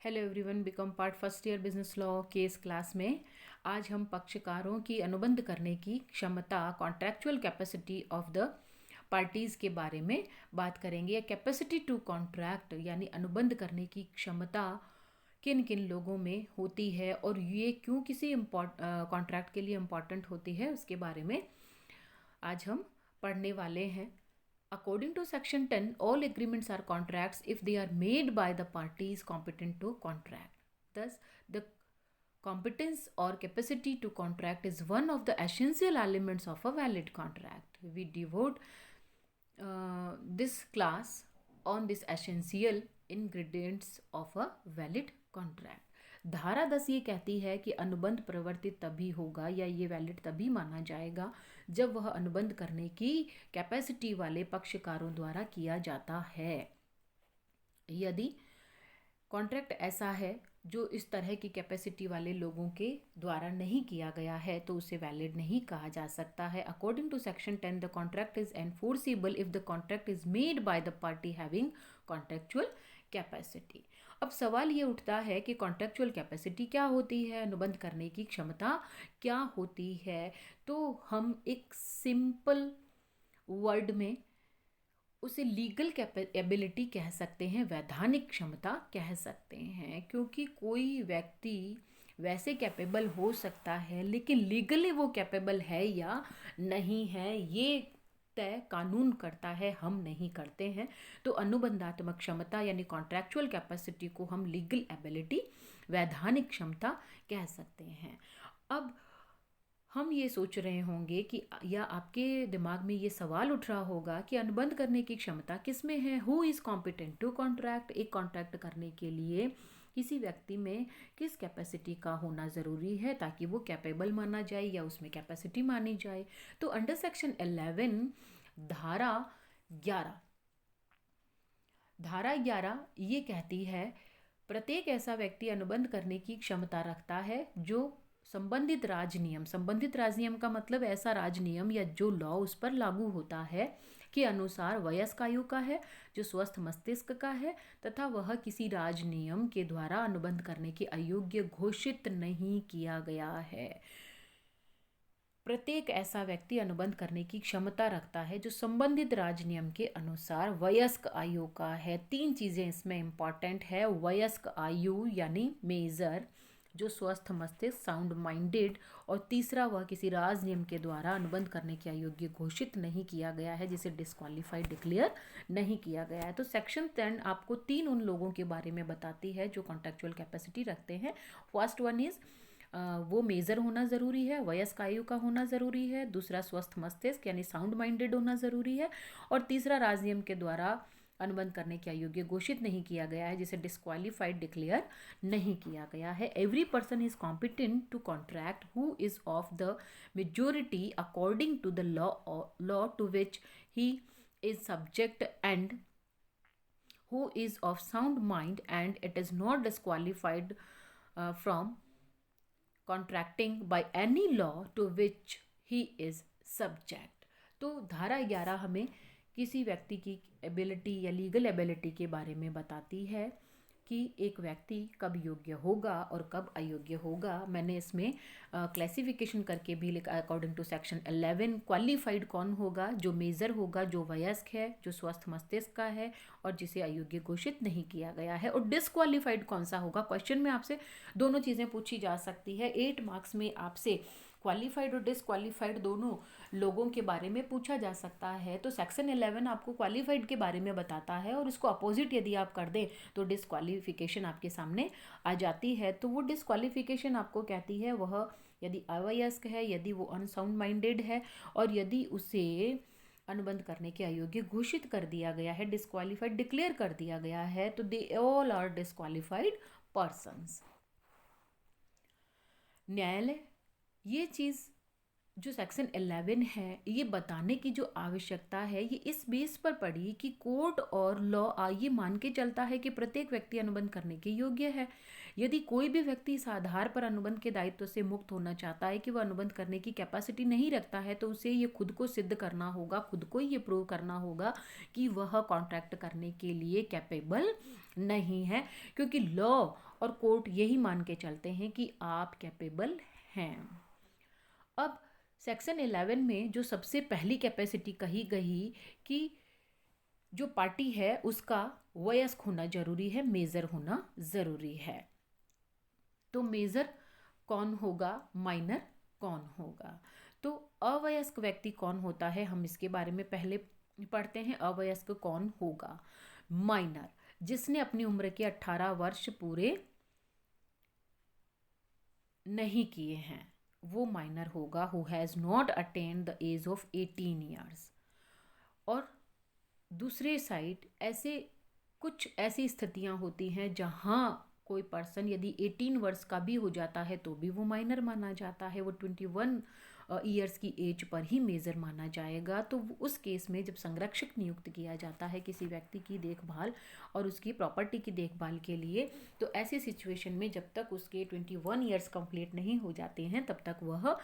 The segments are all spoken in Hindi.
Hello everyone, become part first year business law case class में आज हम पक्षकारों की अनुबंध करने की क्षमता contractual capacity of the parties के बारे में बात करेंगे। या कैपेसिटी टू कॉन्ट्रैक्ट यानी अनुबंध करने की क्षमता किन किन लोगों में होती है और ये क्यों किसी कॉन्ट्रैक्ट के लिए इम्पॉर्टेंट होती है उसके बारे में आज हम पढ़ने वाले हैं। According to Section 10, all agreements are contracts if they are made by the parties competent to contract. Thus, the competence or capacity to contract is one of the essential elements of a valid contract. We devote this class on this essential ingredients of a valid contract. धारा 10 ये कहती है कि अनुबंध प्रवर्तित तभी होगा या ये वैलिड तभी माना जाएगा जब वह अनुबंध करने की कैपेसिटी वाले पक्षकारों द्वारा किया जाता है। यदि कॉन्ट्रैक्ट ऐसा है जो इस तरह की कैपेसिटी वाले लोगों के द्वारा नहीं किया गया है तो उसे वैलिड नहीं कहा जा सकता है। According to section 10, the contract is enforceable if the contract is made by the party having contractual capacity. अब सवाल ये उठता है कि कॉन्ट्रैक्चुअल कैपेसिटी क्या होती है, अनुबंध करने की क्षमता क्या होती है। तो हम एक सिंपल वर्ड में उसे लीगल एबिलिटी कह सकते हैं, वैधानिक क्षमता कह सकते हैं, क्योंकि कोई व्यक्ति वैसे कैपेबल हो सकता है लेकिन लीगली वो कैपेबल है या नहीं है ये तय कानून करता है, हम नहीं करते हैं। तो अनुबंधात्मक क्षमता यानी कॉन्ट्रैक्चुअल कैपेसिटी को हम लीगल एबिलिटी वैधानिक क्षमता कह सकते हैं। अब हम ये सोच रहे होंगे कि या आपके दिमाग में ये सवाल उठ रहा होगा कि अनुबंध करने की क्षमता किस में है। Who is competent to contract, एक कॉन्ट्रैक्ट करने के लिए किसी व्यक्ति में किस कैपेसिटी का होना ज़रूरी है ताकि वो कैपेबल माना जाए या उसमें कैपेसिटी मानी जाए। तो अंडर सेक्शन 11 धारा 11 ये कहती है प्रत्येक ऐसा व्यक्ति अनुबंध करने की क्षमता रखता है जो संबंधित राजनियम का मतलब ऐसा राजनियम या जो लॉ उस पर लागू होता है के अनुसार वयस्क आयु का है, जो स्वस्थ मस्तिष्क का है तथा वह किसी राजनियम के द्वारा अनुबंध करने के अयोग्य घोषित नहीं किया गया है। प्रत्येक ऐसा व्यक्ति अनुबंध करने की क्षमता रखता है जो संबंधित राजनियम के अनुसार वयस्क आयु का है। 3 चीज़ें इसमें इम्पॉर्टेंट है। वयस्क आयु यानी मेजर, जो स्वस्थ मस्तिष्क साउंड माइंडेड, और तीसरा वह किसी राजनियम के द्वारा अनुबंध करने के अयोग्य घोषित नहीं किया गया है, जिसे डिस्क्वालीफाइड डिक्लेयर नहीं किया गया है। तो सेक्शन 10 आपको 3 उन लोगों के बारे में बताती है जो कॉन्ट्रैक्चुअल कैपेसिटी रखते हैं। फर्स्ट वन इज़ वो मेजर होना ज़रूरी है, वयस्क आयु का होना ज़रूरी है, दूसरा स्वस्थ मस्तिष्क यानी साउंड माइंडेड होना ज़रूरी है, और तीसरा राजनियम के द्वारा अनुबंध करने के अयोग्य घोषित नहीं किया गया है, जिसे डिस्क्वालीफाइड डिक्लेयर नहीं किया गया है। Every person is competent to contract who is of the majority according to the law to which he is subject and who is of sound mind and it is not disqualified from contracting by any law to which he is subject। तो धारा 11 हमें किसी व्यक्ति की एबिलिटी या लीगल एबिलिटी के बारे में बताती है कि एक व्यक्ति कब योग्य होगा और कब अयोग्य होगा। मैंने इसमें क्लासिफिकेशन करके भी लिखा। अकॉर्डिंग टू सेक्शन 11 क्वालिफाइड कौन होगा, जो मेजर होगा, जो वयस्क है, जो स्वस्थ मस्तिष्क का है और जिसे अयोग्य घोषित नहीं किया गया है। और डिस्क्वालीफाइड कौन सा होगा, क्वेश्चन में आपसे दोनों चीज़ें पूछी जा सकती है। 8 मार्क्स में आपसे क्वालिफाइड और डिसक्वालीफाइड दोनों लोगों के बारे में पूछा जा सकता है। तो सेक्शन 11 आपको क्वालिफाइड के बारे में बताता है और इसको अपोजिट यदि आप कर दें तो डिसक्वालीफिकेशन आपके सामने आ जाती है। तो वो डिसक्वालीफिकेशन आपको कहती है वह यदि अवयस्क है, यदि वो अनसाउंड माइंडेड है और यदि उसे अनुबंध करने के अयोग्य घोषित कर दिया गया है, डिसक्वालीफाइड डिक्लेयर कर दिया गया है, तो they all are disqualified persons. न्यायालय ये चीज़ जो सेक्शन 11 है ये बताने की जो आवश्यकता है ये इस बेस पर पड़ी कि कोर्ट और लॉ ये मान के चलता है कि प्रत्येक व्यक्ति अनुबंध करने के योग्य है। यदि कोई भी व्यक्ति इस आधार पर अनुबंध के दायित्व से मुक्त होना चाहता है कि वह अनुबंध करने की कैपेसिटी नहीं रखता है तो उसे ये खुद को सिद्ध करना होगा, खुद को ये प्रूव करना होगा कि वह कॉन्ट्रैक्ट करने के लिए कैपेबल नहीं है, क्योंकि लॉ और कोर्ट यही मान के चलते हैं कि आप कैपेबल हैं। अब सेक्शन 11 में जो सबसे पहली कैपेसिटी कही गई कि जो पार्टी है उसका वयस्क होना जरूरी है, मेजर होना जरूरी है। तो मेजर कौन होगा, माइनर कौन होगा? तो अवयस्क व्यक्ति कौन होता है, हम इसके बारे में पहले पढ़ते हैं। अवयस्क कौन होगा? माइनर, जिसने अपनी उम्र के 18 वर्ष पूरे नहीं किए हैं, वो माइनर होगा। Who has not attained the age of 18 years. और दूसरे साइड ऐसे कुछ ऐसी स्थितियां होती हैं जहां कोई पर्सन यदि 18 वर्ष का भी हो जाता है तो भी वो माइनर माना जाता है, वो 21 ईयर्स की एज पर ही मेजर माना जाएगा। तो उस केस में जब संरक्षक नियुक्त किया जाता है किसी व्यक्ति की देखभाल और उसकी प्रॉपर्टी की देखभाल के लिए, तो ऐसी सिचुएशन में जब तक उसके 21 ईयर्स कंप्लीट नहीं हो जाते हैं तब तक वह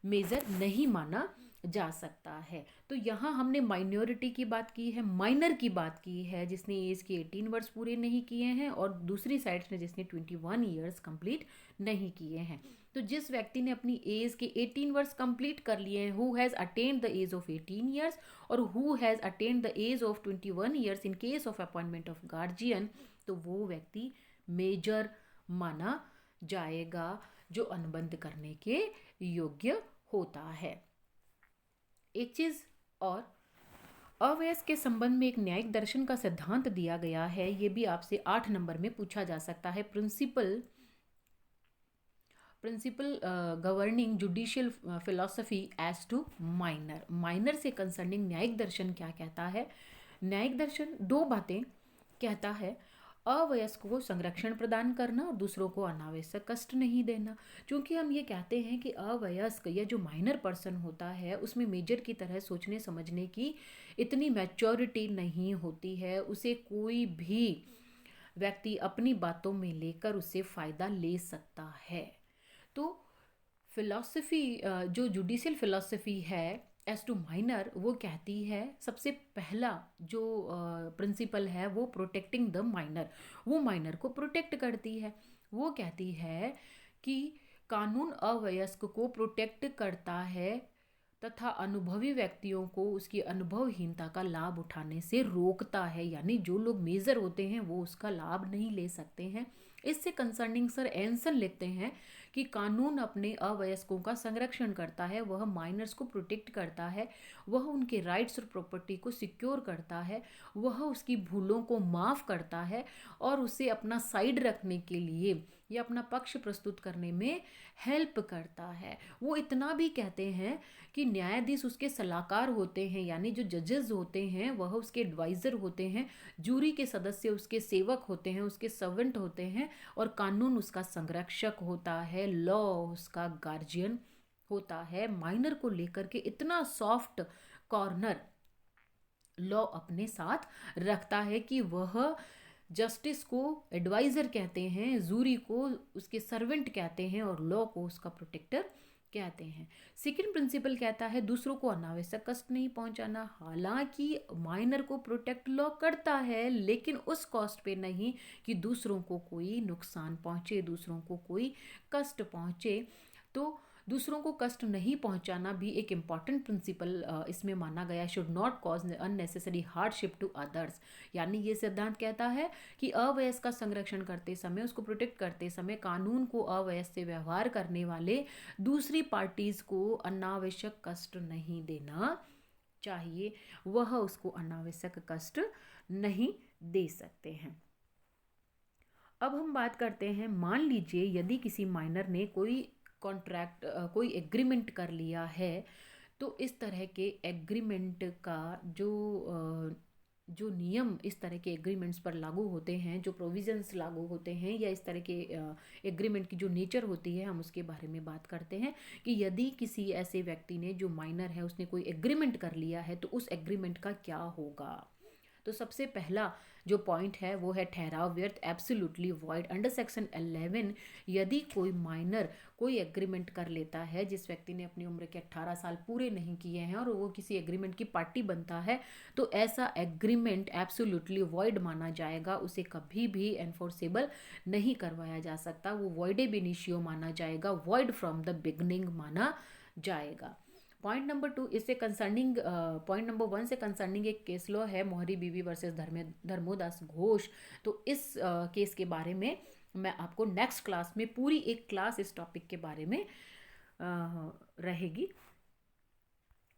मेजर नहीं माना जा सकता है। तो यहाँ हमने माइनॉरिटी की बात की है, माइनर की बात की है जिसने एज के 18 वर्ष पूरे नहीं किए हैं, और दूसरी साइड ने जिसने 21 ईयर्स कंप्लीट नहीं किए हैं। तो जिस व्यक्ति ने अपनी एज के 18 वर्ष कंप्लीट कर लिए हैं, who has attend the age of 18 years और who has attend the age of 21 years in case of appointment of guardian, तो वो व्यक्ति मेजर माना जाएगा जो अनुबंध करने के योग्य होता है। एक चीज और, अवयस्क के संबंध में एक न्यायिक दर्शन का सिद्धांत दिया गया है, ये भी आपसे 8 नंबर में पूछा जा सकता है। Principle governing judicial philosophy as to minor. Minor से कंसर्निंग न्यायिक दर्शन क्या कहता है? न्यायिक दर्शन दो बातें कहता है, अवयस्क को संरक्षण प्रदान करना और दूसरों को अनावश्यक कष्ट नहीं देना। क्योंकि हम ये कहते हैं कि अवयस्क या जो माइनर पर्सन होता है उसमें मेजर की तरह सोचने समझने की इतनी मैच्योरिटी नहीं होती है, उसे कोई भी व्यक्ति अपनी बातों में लेकर उससे फ़ायदा ले सकता है। तो फिलॉसफी जो जुडिशियल फिलॉसफी है एज टू माइनर, वो कहती है सबसे पहला जो प्रिंसिपल है वो प्रोटेक्टिंग द माइनर, वो माइनर को प्रोटेक्ट करती है। वो कहती है कि कानून अवयस्क को प्रोटेक्ट करता है तथा अनुभवी व्यक्तियों को उसकी अनुभवहीनता का लाभ उठाने से रोकता है, यानी जो लोग मेजर होते हैं वो उसका लाभ नहीं ले सकते हैं। इससे कंसर्निंग सर एंसन लिखते हैं कि कानून अपने अवयस्कों का संरक्षण करता है, वह माइनर्स को प्रोटेक्ट करता है, वह उनके राइट्स और प्रॉपर्टी को सिक्योर करता है, वह उसकी भूलों को माफ़ करता है और उसे अपना साइड रखने के लिए या अपना पक्ष प्रस्तुत करने में हेल्प करता है। वो इतना भी कहते हैं कि न्यायाधीश उसके सलाहकार होते हैं, यानी जो जजेस होते हैं वह उसके एडवाइज़र होते हैं, जूरी के सदस्य उसके सेवक होते हैं, उसके सर्वेंट होते हैं, और कानून उसका संरक्षक होता है, लॉ उसका गार्जियन होता है। माइनर को लेकर के इतना सॉफ्ट कॉर्नर लॉ अपने साथ रखता है कि वह जस्टिस को एडवाइज़र कहते हैं, जूरी को उसके सर्वेंट कहते हैं और लॉ को उसका प्रोटेक्टर कहते हैं। सेकंड प्रिंसिपल कहता है दूसरों को अनावश्यक कष्ट नहीं पहुंचाना। हालांकि माइनर को प्रोटेक्ट लॉ करता है लेकिन उस कॉस्ट पे नहीं कि दूसरों को कोई नुकसान पहुंचे, दूसरों को कोई कष्ट पहुंचे। तो दूसरों को कष्ट नहीं पहुंचाना भी एक इम्पॉर्टेंट प्रिंसिपल इसमें माना गया। Should not cause unnecessary hardship to others, यानी ये सिद्धांत कहता है कि अवयस्क का संरक्षण करते समय, उसको प्रोटेक्ट करते समय कानून को अवयस्क से व्यवहार करने वाले दूसरी पार्टीज को अनावश्यक कष्ट नहीं देना चाहिए, वह उसको अनावश्यक कष्ट नहीं दे सकते हैं। अब हम बात करते हैं, मान लीजिए यदि किसी माइनर ने कोई कॉन्ट्रैक्ट कोई एग्रीमेंट कर लिया है, तो इस तरह के एग्रीमेंट का जो जो नियम इस तरह के एग्रीमेंट्स पर लागू होते हैं, जो प्रोविजंस लागू होते हैं, या इस तरह के एग्रीमेंट की जो नेचर होती है, हम उसके बारे में बात करते हैं कि यदि किसी ऐसे व्यक्ति ने, जो माइनर है, उसने कोई एग्रीमेंट कर लिया है तो उस एग्रीमेंट का क्या होगा। तो सबसे पहला जो पॉइंट है वो है ठहराव व्यर्थ, एब्सोल्युटली वॉइड। अंडर सेक्शन 11 यदि कोई माइनर कोई एग्रीमेंट कर लेता है, जिस व्यक्ति ने अपनी उम्र के 18 साल पूरे नहीं किए हैं और वो किसी एग्रीमेंट की पार्टी बनता है, तो ऐसा एग्रीमेंट एब्सोल्युटली वॉइड माना जाएगा, उसे कभी भी एनफोर्सेबल नहीं करवाया जा सकता, वो वॉइड एब इनिशियो माना जाएगा, वॉइड फ्रॉम द बिगनिंग माना जाएगा। पॉइंट नंबर 2 इससे कंसर्निंग, पॉइंट नंबर 1 से कंसर्निंग एक केस लॉ है, मोहरी बीवी वर्सेस धर्मोदास घोष। तो इस केस के बारे में मैं आपको नेक्स्ट क्लास में, पूरी एक क्लास इस टॉपिक के बारे में रहेगी।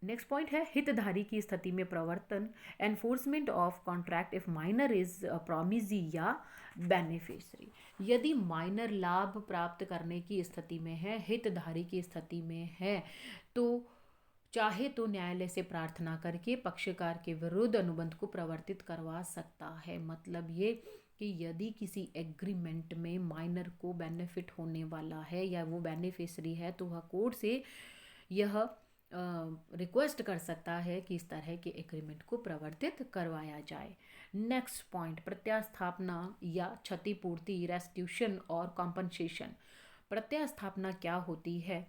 नेक्स्ट पॉइंट है हितधारी की स्थिति में प्रवर्तन, enforcement of contract if minor is promisee या बेनिफिशरी। यदि माइनर लाभ प्राप्त करने की स्थिति में है, हितधारी की स्थिति में है, तो चाहे तो न्यायालय से प्रार्थना करके पक्षकार के विरुद्ध अनुबंध को प्रवर्तित करवा सकता है। मतलब ये कि यदि किसी एग्रीमेंट में माइनर को बेनिफिट होने वाला है या वो बेनिफिशरी है, तो वह कोर्ट से यह रिक्वेस्ट कर सकता है कि इस तरह के एग्रीमेंट को प्रवर्तित करवाया जाए। नेक्स्ट पॉइंट प्रत्यास्थापना या क्षतिपूर्ति, रेस्टिट्यूशन और कॉम्पनसेशन। प्रत्यास्थापना क्या होती है?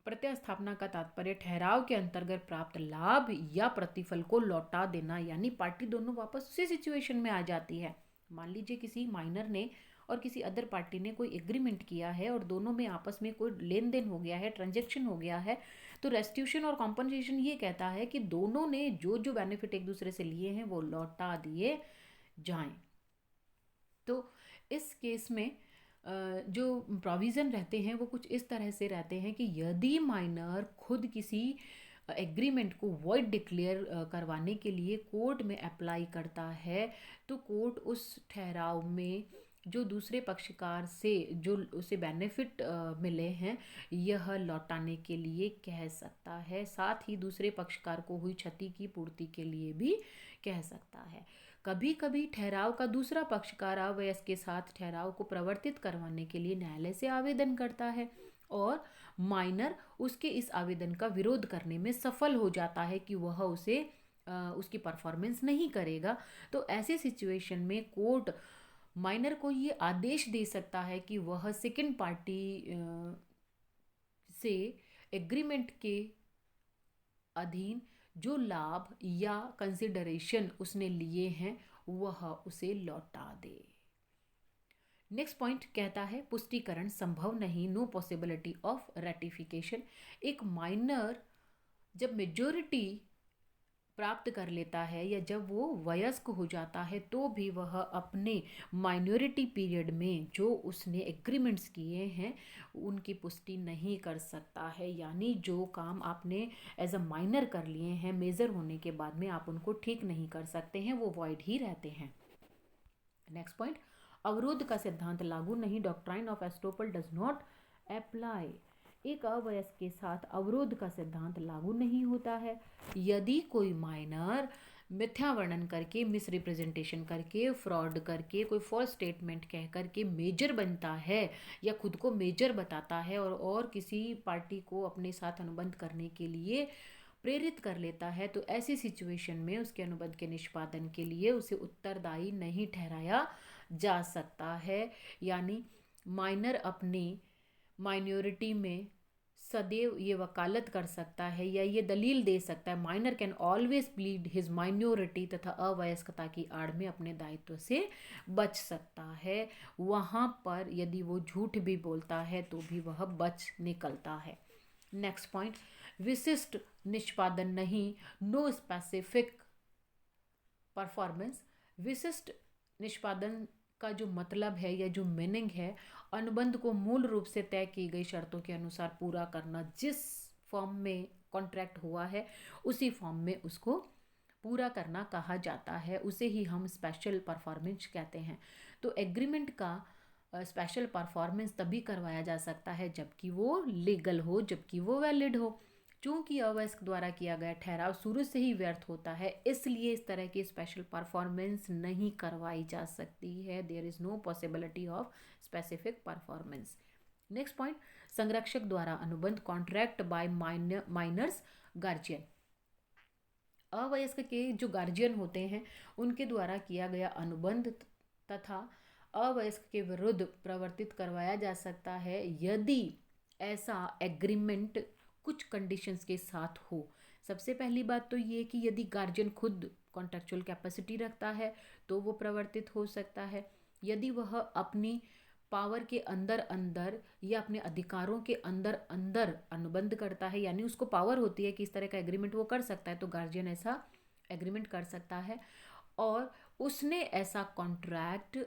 प्रत्यास्थापना का तात्पर्य ठहराव के अंतर्गत प्राप्त लाभ या प्रतिफल को लौटा देना, यानी पार्टी दोनों वापस उसी सिचुएशन में आ जाती है। मान लीजिए किसी माइनर ने और किसी अदर पार्टी ने कोई एग्रीमेंट किया है और दोनों में आपस में कोई लेन देन हो गया है, ट्रांजैक्शन हो गया है, तो रेस्टिट्यूशन और कॉम्पनसेशन ये कहता है कि दोनों ने जो जो बेनिफिट एक दूसरे से लिए हैं वो लौटा दिए जाएं। तो इस केस में जो प्रोविज़न रहते हैं वो कुछ इस तरह से रहते हैं कि यदि माइनर खुद किसी एग्रीमेंट को वॉइड डिक्लेयर करवाने के लिए कोर्ट में अप्लाई करता है, तो कोर्ट उस ठहराव में जो दूसरे पक्षकार से जो उसे बेनिफिट मिले हैं, यह लौटाने के लिए कह सकता है। साथ ही दूसरे पक्षकार को हुई क्षति की पूर्ति के लिए भी कह सकता है। कभी कभी ठहराव का दूसरा पक्षकार अवयस्क के साथ ठहराव को प्रवर्तित करवाने के लिए न्यायालय से आवेदन करता है और माइनर उसके इस आवेदन का विरोध करने में सफल हो जाता है कि वह उसे उसकी परफॉर्मेंस नहीं करेगा। तो ऐसे सिचुएशन में कोर्ट माइनर को ये आदेश दे सकता है कि वह सेकंड पार्टी से एग्रीमेंट के अधीन जो लाभ या कंसिडरेशन उसने लिए हैं वह उसे लौटा दे। नेक्स्ट पॉइंट कहता है पुष्टिकरण संभव नहीं, नो पॉसिबिलिटी ऑफ रेटिफिकेशन। एक माइनर जब मेजॉरिटी प्राप्त कर लेता है या जब वो वयस्क हो जाता है, तो भी वह अपने माइनॉरिटी पीरियड में जो उसने एग्रीमेंट्स किए हैं उनकी पुष्टि नहीं कर सकता है। यानी जो काम आपने एज अ माइनर कर लिए हैं, मेजर होने के बाद में आप उनको ठीक नहीं कर सकते हैं, वो वॉइड ही रहते हैं। नेक्स्ट पॉइंट अवरोध का सिद्धांत लागू नहीं, doctrine of estoppel does not apply. एक अवयस्क के साथ अवरोध का सिद्धांत लागू नहीं होता है। यदि कोई माइनर मिथ्या वर्णन करके, मिस रिप्रेजेंटेशन करके, फ्रॉड करके, कोई फॉल्स स्टेटमेंट कह करके मेजर बनता है या खुद को मेजर बताता है और किसी पार्टी को अपने साथ अनुबंध करने के लिए प्रेरित कर लेता है, तो ऐसी सिचुएशन में उसके अनुबंध के निष्पादन के लिए उसे उत्तरदायी नहीं ठहराया जा सकता है। यानी माइनर अपनी माइनॉरिटी में सदैव ये वकालत कर सकता है या ये दलील दे सकता है, minor can always plead his minority, तथा अवयस्कता की आड़ में अपने दायित्व से बच सकता है। वहाँ पर यदि वो झूठ भी बोलता है तो भी वह बच निकलता है। नेक्स्ट पॉइंट विशिष्ट निष्पादन नहीं, नो स्पेसिफिक परफॉर्मेंस। विशिष्ट निष्पादन का जो मतलब है या जो मीनिंग है, अनुबंध को मूल रूप से तय की गई शर्तों के अनुसार पूरा करना। जिस फॉर्म में कॉन्ट्रैक्ट हुआ है उसी फॉर्म में उसको पूरा करना कहा जाता है, उसे ही हम स्पेशल परफॉर्मेंस कहते हैं। तो एग्रीमेंट का स्पेशल परफॉर्मेंस तभी करवाया जा सकता है जबकि वो लीगल हो, जबकि वो वैलिड हो। चूंकि अवयस्क द्वारा किया गया ठहराव शुरू से ही व्यर्थ होता है, इसलिए इस तरह की स्पेशल परफॉर्मेंस नहीं करवाई जा सकती है। There is no possibility of specific performance. Next point, संरक्षक द्वारा अनुबंध, कॉन्ट्रैक्ट बाय माइनर्स गार्जियन। अवयस्क के जो गार्जियन होते हैं उनके द्वारा किया गया अनुबंध तथा अवयस्क के विरुद्ध प्रवर्तित करवाया जा सकता है यदि ऐसा एग्रीमेंट कुछ कंडीशंस के साथ हो। सबसे पहली बात तो ये कि यदि गार्जियन खुद कॉन्ट्रेक्चुअल कैपेसिटी रखता है तो वो प्रवर्तित हो सकता है। यदि वह अपनी पावर के अंदर अंदर या अपने अधिकारों के अंदर अंदर अनुबंध करता है, यानी उसको पावर होती है कि इस तरह का एग्रीमेंट वो कर सकता है, तो गार्जियन ऐसा एग्रीमेंट कर सकता है और उसने ऐसा कॉन्ट्रैक्ट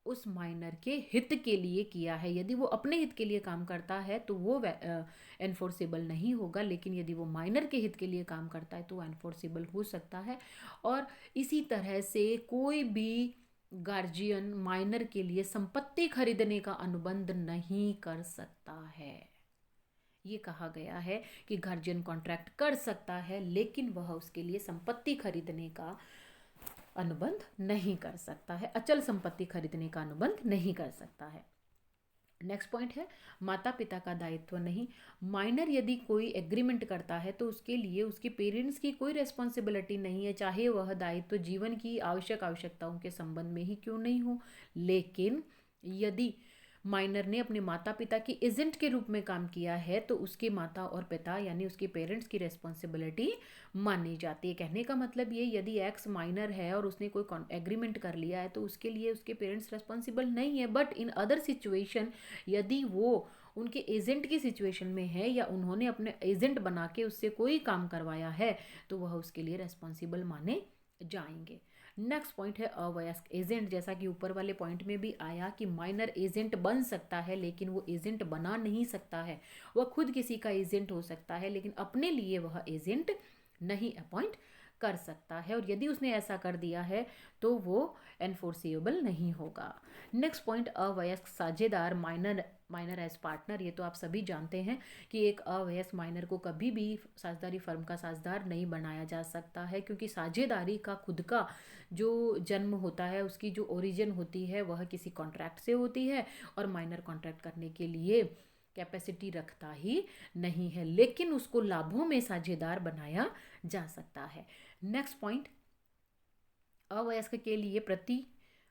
उस माइनर के हित के लिए किया है। यदि वो अपने हित के लिए काम करता है तो वो एनफोर्सेबल नहीं होगा, लेकिन यदि वो माइनर के हित के लिए काम करता है तो वो एनफोर्सेबल हो सकता है। और इसी तरह से कोई भी गार्जियन माइनर के लिए संपत्ति खरीदने का अनुबंध नहीं कर सकता है। ये कहा गया है कि गार्जियन कॉन्ट्रैक्ट कर सकता है लेकिन वह उसके लिए संपत्ति खरीदने का अनुबंध नहीं कर सकता है, अचल संपत्ति खरीदने का अनुबंध नहीं कर सकता है। नेक्स्ट पॉइंट है माता पिता का दायित्व नहीं। माइनर यदि कोई एग्रीमेंट करता है तो उसके लिए उसके पेरेंट्स की कोई रिस्पॉन्सिबिलिटी नहीं है, चाहे वह दायित्व जीवन की आवश्यकताओं के संबंध में ही क्यों नहीं हो। लेकिन यदि माइनर ने अपने माता पिता की एजेंट के रूप में काम किया है तो उसके माता और पिता यानी उसके पेरेंट्स की रिस्पॉन्सिबिलिटी मानी जाती है। कहने का मतलब ये, यदि एक्स माइनर है और उसने कोई एग्रीमेंट कर लिया है तो उसके लिए उसके पेरेंट्स रिस्पॉन्सिबल नहीं है, बट इन अदर सिचुएशन यदि वो उनके एजेंट की सिचुएशन में है या उन्होंने अपने एजेंट बना के उससे कोई काम करवाया है तो वह उसके लिए रिस्पॉन्सिबल माने जाएंगे। नेक्स्ट पॉइंट है अवयस्क एजेंट। जैसा कि ऊपर वाले पॉइंट में भी आया कि माइनर एजेंट बन सकता है लेकिन वो एजेंट बना नहीं सकता है। वह खुद किसी का एजेंट हो सकता है लेकिन अपने लिए वह एजेंट नहीं अपॉइंट कर सकता है, और यदि उसने ऐसा कर दिया है तो वो एनफोर्सेबल नहीं होगा। नेक्स्ट पॉइंट अवयस्क साझेदार माइनर एज पार्टनर। ये तो आप सभी जानते हैं कि एक अवयस्क माइनर को कभी भी साझेदारी फर्म का साझेदार नहीं बनाया जा सकता है, क्योंकि साझेदारी का खुद का जो जन्म होता है, उसकी जो ओरिजिन होती है वह किसी कॉन्ट्रैक्ट से होती है और माइनर कॉन्ट्रैक्ट करने के लिए कैपेसिटी रखता ही नहीं है, लेकिन उसको लाभों में साझेदार बनाया जा सकता है। नेक्स्ट पॉइंट अवयस्क के लिए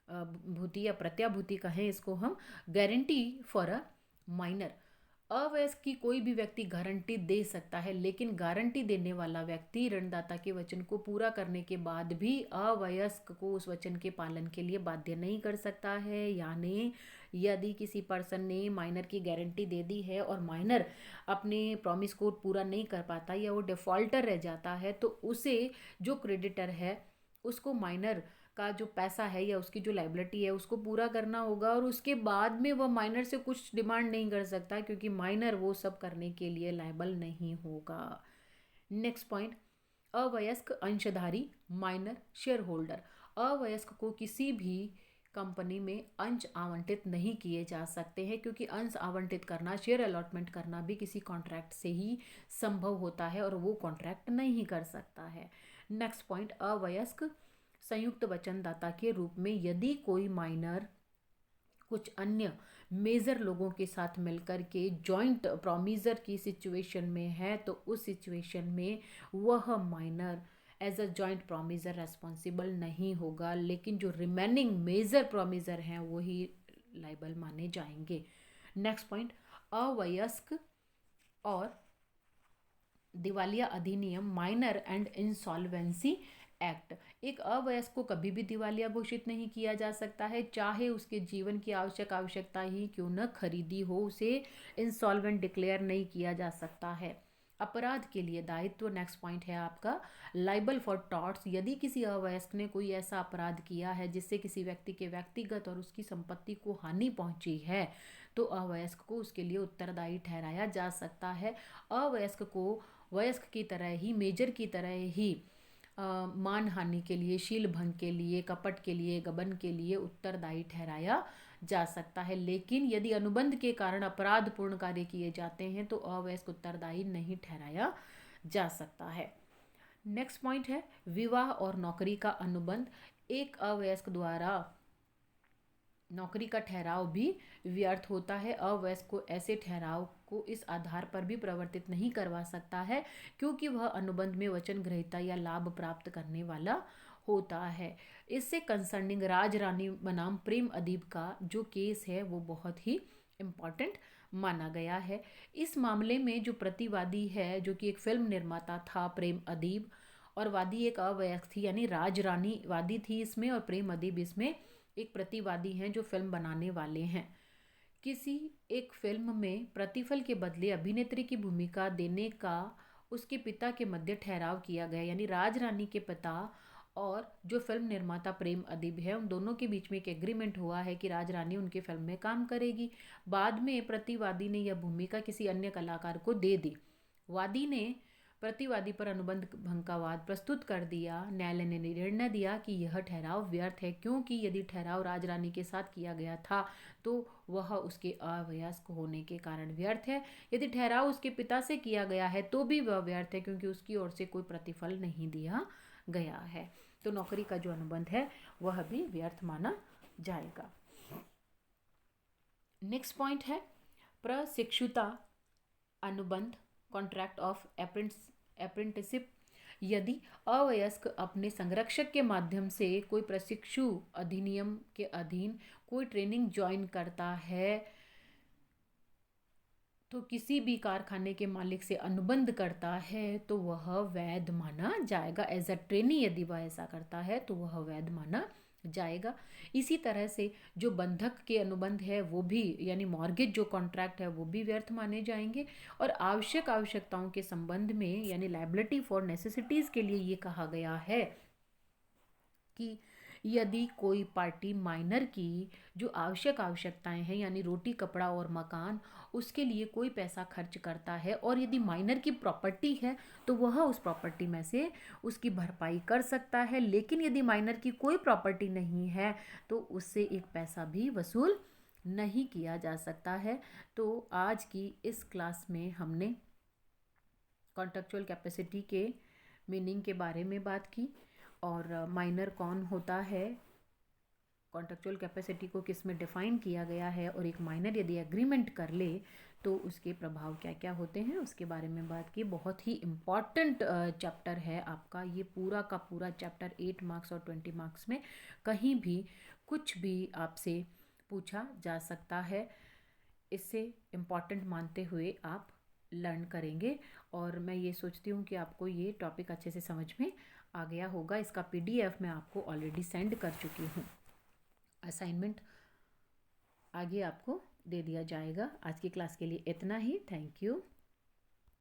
भूति या प्रत्याभूति कहें इसको हम, गारंटी फॉर अ माइनर। अवयस्क की कोई भी व्यक्ति गारंटी दे सकता है लेकिन गारंटी देने वाला व्यक्ति ऋणदाता के वचन को पूरा करने के बाद भी अवयस्क को उस वचन के पालन के लिए बाध्य नहीं कर सकता है। यानी यदि किसी पर्सन ने माइनर की गारंटी दे दी है और माइनर अपने प्रॉमिस को पूरा नहीं कर पाता या वो डिफॉल्टर रह जाता है तो उसे जो क्रेडिटर है उसको माइनर का जो पैसा है या उसकी जो लाइबिलिटी है उसको पूरा करना होगा, और उसके बाद में वह माइनर से कुछ डिमांड नहीं कर सकता क्योंकि माइनर वो सब करने के लिए लायबल नहीं होगा। नेक्स्ट पॉइंट अवयस्क अंशधारी माइनर शेयर होल्डर। अवयस्क को किसी भी कंपनी में अंश आवंटित नहीं किए जा सकते हैं, क्योंकि अंश आवंटित करना, शेयर अलॉटमेंट करना भी किसी कॉन्ट्रैक्ट से ही संभव होता है और वो कॉन्ट्रैक्ट नहीं कर सकता है। नेक्स्ट पॉइंट अवयस्क संयुक्त वचनदाता के रूप में। यदि कोई माइनर कुछ अन्य मेजर लोगों के साथ मिलकर के जॉइंट प्रोमिसर की सिचुएशन में है तो उस सिचुएशन में वह minor as a joint promisor responsible नहीं होगा, लेकिन जो रिमेनिंग मेजर प्रोमिसर हैं वही लाइबल माने जाएंगे। नेक्स्ट पॉइंट अवयस्क और दिवालिया अधिनियम माइनर एंड इंसॉल्वेंसी एक्ट। एक अवयस्क को कभी भी दिवालिया घोषित नहीं किया जा सकता है, चाहे उसके जीवन की आवश्यकता ही क्यों न खरीदी हो, उसे इंसॉल्वेंट डिक्लेयर नहीं किया जा सकता है। अपराध के लिए दायित्व। नेक्स्ट पॉइंट है आपका लाइबल फॉर टॉर्ट्स। यदि किसी अवयस्क ने कोई ऐसा अपराध किया है जिससे किसी व्यक्ति के व्यक्तिगत और उसकी संपत्ति को हानि पहुंची है तो अवयस्क को उसके लिए उत्तरदायी ठहराया जा सकता है। अवयस्क को वयस्क की तरह ही, मेजर की तरह ही मान हानि के लिए, शील भंग के लिए, कपट के लिए, गबन के लिए उत्तरदायी ठहराया जा सकता है। लेकिन यदि अनुबंध के कारण अपराधपूर्ण कार्य किए जाते हैं तो अवयस्क उत्तरदायी नहीं ठहराया जा सकता है। नेक्स्ट पॉइंट है विवाह और नौकरी का अनुबंध। एक अवयस्क द्वारा नौकरी का ठहराव भी व्यर्थ होता है। अवयस्क को ऐसे ठहराव को इस आधार पर भी प्रवर्तित नहीं करवा सकता है क्योंकि वह अनुबंध में वचन ग्रहीता या लाभ प्राप्त करने वाला होता है। इससे कंसर्निंग राज रानी बनाम प्रेम अदीब का जो केस है वो बहुत ही इम्पॉर्टेंट माना गया है। इस मामले में जो प्रतिवादी है जो कि एक फिल्म निर्माता था प्रेम अदीब, और वादी एक अवयस्क थी यानी राज रानी वादी थी इसमें, और प्रेम अदीब इसमें एक प्रतिवादी हैं जो फिल्म बनाने वाले हैं। किसी एक फिल्म में प्रतिफल के बदले अभिनेत्री की भूमिका देने का उसके पिता के मध्य ठहराव किया गया, यानी राज रानी के पिता और जो फिल्म निर्माता प्रेम अदीब है उन दोनों के बीच में एक एग्रीमेंट हुआ है कि राज रानी उनके फिल्म में काम करेगी। बाद में प्रतिवादी ने यह भूमिका किसी अन्य कलाकार को दे दी। वादी ने प्रतिवादी पर अनुबंध भंग का वाद प्रस्तुत कर दिया। न्यायालय ने निर्णय दिया कि यह ठहराव व्यर्थ है क्योंकि यदि ठहराव राज रानी के साथ किया गया था तो वह उसके अवयस्क होने के कारण व्यर्थ है। यदि ठहराव उसके पिता से किया गया है तो भी वह व्यर्थ है क्योंकि उसकी ओर से कोई प्रतिफल नहीं दिया गया है। तो नौकरी का जो अनुबंध है वह भी व्यर्थ माना जाएगा। नेक्स्ट पॉइंट है प्रशिक्षुता अनुबंध, कॉन्ट्रैक्ट ऑफ अप्रेंटिसशिप। यदि अवयस्क अपने संरक्षक के माध्यम से कोई प्रशिक्षु अधिनियम के अधीन कोई ट्रेनिंग ज्वाइन करता है तो किसी भी कारखाने के मालिक से अनुबंध करता है तो वह वैध माना जाएगा। एज अ ट्रेनी यदि वह ऐसा करता है तो वह वैध माना जाएगा। इसी तरह से जो बंधक के अनुबंध है वो भी यानी मॉर्गेज जो कॉन्ट्रैक्ट है वो भी व्यर्थ माने जाएंगे। और आवश्यकताओं के संबंध में यानी लायबिलिटी फॉर नेसेसिटीज़ के लिए ये कहा गया है कि यदि कोई पार्टी माइनर की जो आवश्यकताएं हैं यानी रोटी कपड़ा और मकान उसके लिए कोई पैसा खर्च करता है और यदि माइनर की प्रॉपर्टी है तो वह उस प्रॉपर्टी में से उसकी भरपाई कर सकता है। लेकिन यदि माइनर की कोई प्रॉपर्टी नहीं है तो उससे एक पैसा भी वसूल नहीं किया जा सकता है। तो आज की इस क्लास में हमने कॉन्ट्रेक्चुअल कैपेसिटी के मीनिंग के बारे में बात की और माइनर कौन होता है, कॉन्ट्रेक्चुअल कैपेसिटी को किस में डिफाइन किया गया है, और एक माइनर यदि एग्रीमेंट कर ले तो उसके प्रभाव क्या क्या होते हैं उसके बारे में बात की। बहुत ही इम्पॉर्टेंट चैप्टर है आपका ये पूरा का पूरा चैप्टर। 8 मार्क्स और 20 मार्क्स में कहीं भी कुछ भी आपसे पूछा जा सकता है। इससे इम्पॉर्टेंट मानते हुए आप लर्न करेंगे और मैं ये सोचती हूँ कि आपको ये टॉपिक अच्छे से समझ में आ गया होगा। इसका PDF मैं आपको ऑलरेडी सेंड कर चुकी हूँ। असाइनमेंट आगे आपको दे दिया जाएगा। आज की क्लास के लिए इतना ही। Thank you.